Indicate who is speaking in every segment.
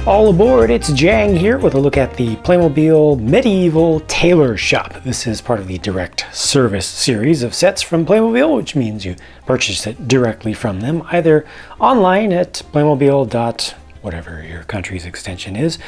Speaker 1: All aboard, it's Jang here with a look at the Playmobil Medieval Tailor Shop. This is part of the direct service series of sets from Playmobil, which means you purchase it directly from them, either online at Playmobil. Whatever your country's extension is,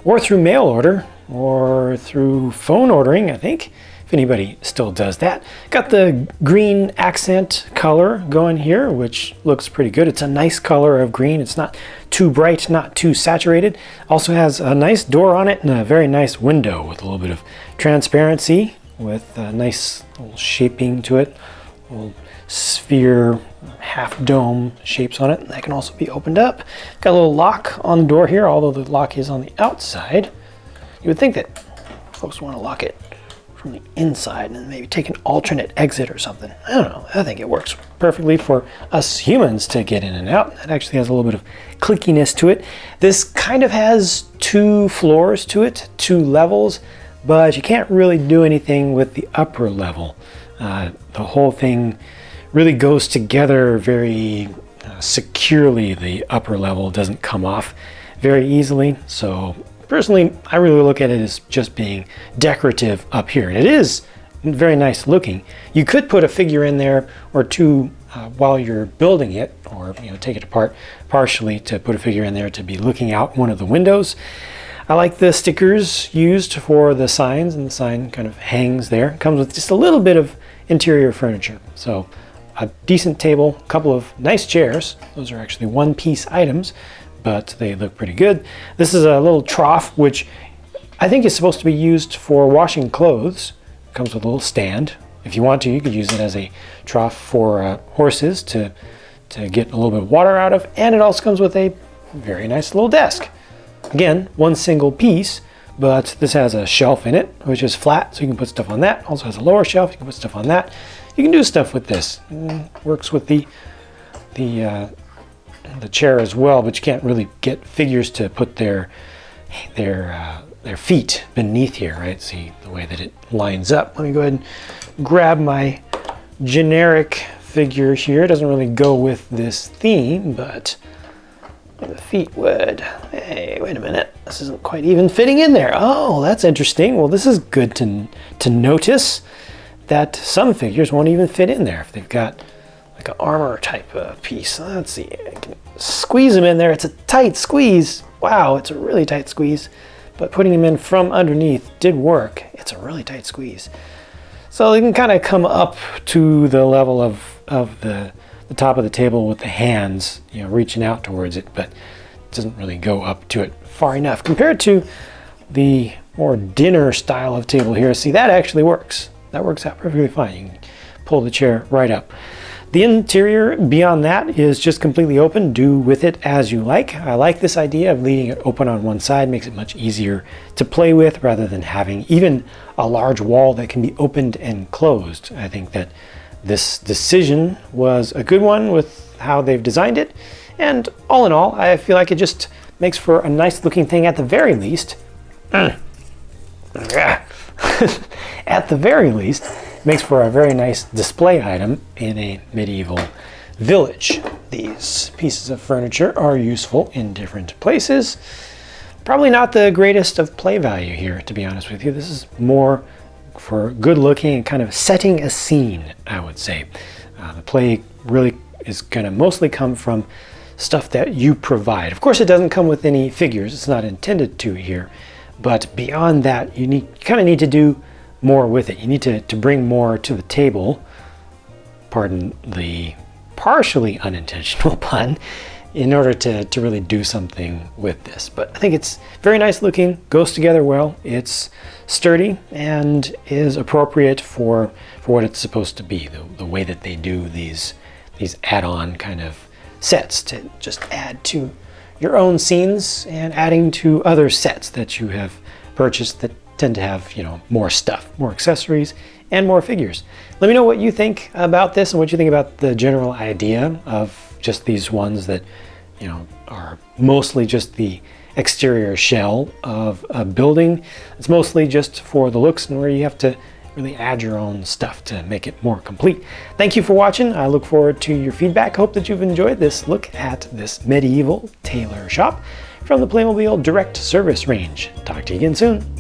Speaker 1: or through mail order, or through phone ordering, I think, if anybody still does that. Got the green accent color going here, which looks pretty good. It's a nice color of green. It's not too bright, not too saturated. Also has a nice door on it and a very nice window with a little bit of transparency with a nice little shaping to it. A little sphere, half dome shapes on it. That can also be opened up. Got a little lock on the door here, although the lock is on the outside. You would think that folks want to lock it from the inside and maybe take an alternate exit or something. I don't know. I think it works perfectly for us humans to get in and out. It actually has a little bit of clickiness to it. This kind of has two floors to it, two levels, but you can't really do anything with the upper level. The whole thing really goes together very securely. The upper level doesn't come off very easily. So personally, I really look at it as just being decorative up here. And it is very nice looking. You could put a figure in there or two while you're building it, or take it apart partially to put a figure in there to be looking out one of the windows. I like the stickers used for the signs, and the sign kind of hangs there. It comes with just a little bit of interior furniture. So a decent table, a couple of nice chairs. Those are actually one-piece items, but they look pretty good. This is a little trough, which I think is supposed to be used for washing clothes. It comes with a little stand. If you want to, you could use it as a trough for horses to get a little bit of water out of. And it also comes with a very nice little desk. Again, one single piece, but this has a shelf in it, which is flat, so you can put stuff on that. Also has a lower shelf, you can put stuff on that. You can do stuff with this. Works with the chair as well, but you can't really get figures to put their feet beneath here, right? See the way that it lines up. Let me go ahead and grab my generic figure here. It doesn't really go with this theme, but the feet would. Hey, wait a minute. This isn't quite even fitting in there. Oh, that's interesting. Well, this is good to notice that some figures won't even fit in there if they've got like an armor type of piece. Let's see. I can squeeze them in there. It's a tight squeeze. Wow, it's a really tight squeeze. But putting them in from underneath did work. It's a really tight squeeze. So they can kind of come up to the level of the top of the table with the hands, reaching out towards it, but it doesn't really go up to it far enough. Compared to the more dinner style of table here, see, that actually works. That works out perfectly fine. You can pull the chair right up. The interior beyond that is just completely open. Do with it as you like. I like this idea of leaving it open on one side. Makes it much easier to play with rather than having even a large wall that can be opened and closed. I think that this decision was a good one with how they've designed it. And all in all, I feel like it just makes for a nice looking thing at the very least. At the very least, makes for a very nice display item in a medieval village. These pieces of furniture are useful in different places. Probably not the greatest of play value here, to be honest with you. This is more for good looking and kind of setting a scene, I would say. The play really is going to mostly come from stuff that you provide. Of course, it doesn't come with any figures. It's not intended to here. But beyond that, you kind of need to do more with it. You need to bring more to the table, pardon the partially unintentional pun, in order to really do something with this. But I think it's very nice looking, goes together well, it's sturdy, and is appropriate for what it's supposed to be, the way that they do these add-on kind of sets to just add to your own scenes and adding to other sets that you have purchased that tend to have, more stuff, more accessories, and more figures. Let me know what you think about this and what you think about the general idea of just these ones that, are mostly just the exterior shell of a building. It's mostly just for the looks and where you have to really add your own stuff to make it more complete. Thank you for watching. I look forward to your feedback. Hope that you've enjoyed this look at this medieval tailor shop. from the Playmobil Direct Service range. Talk to you again soon.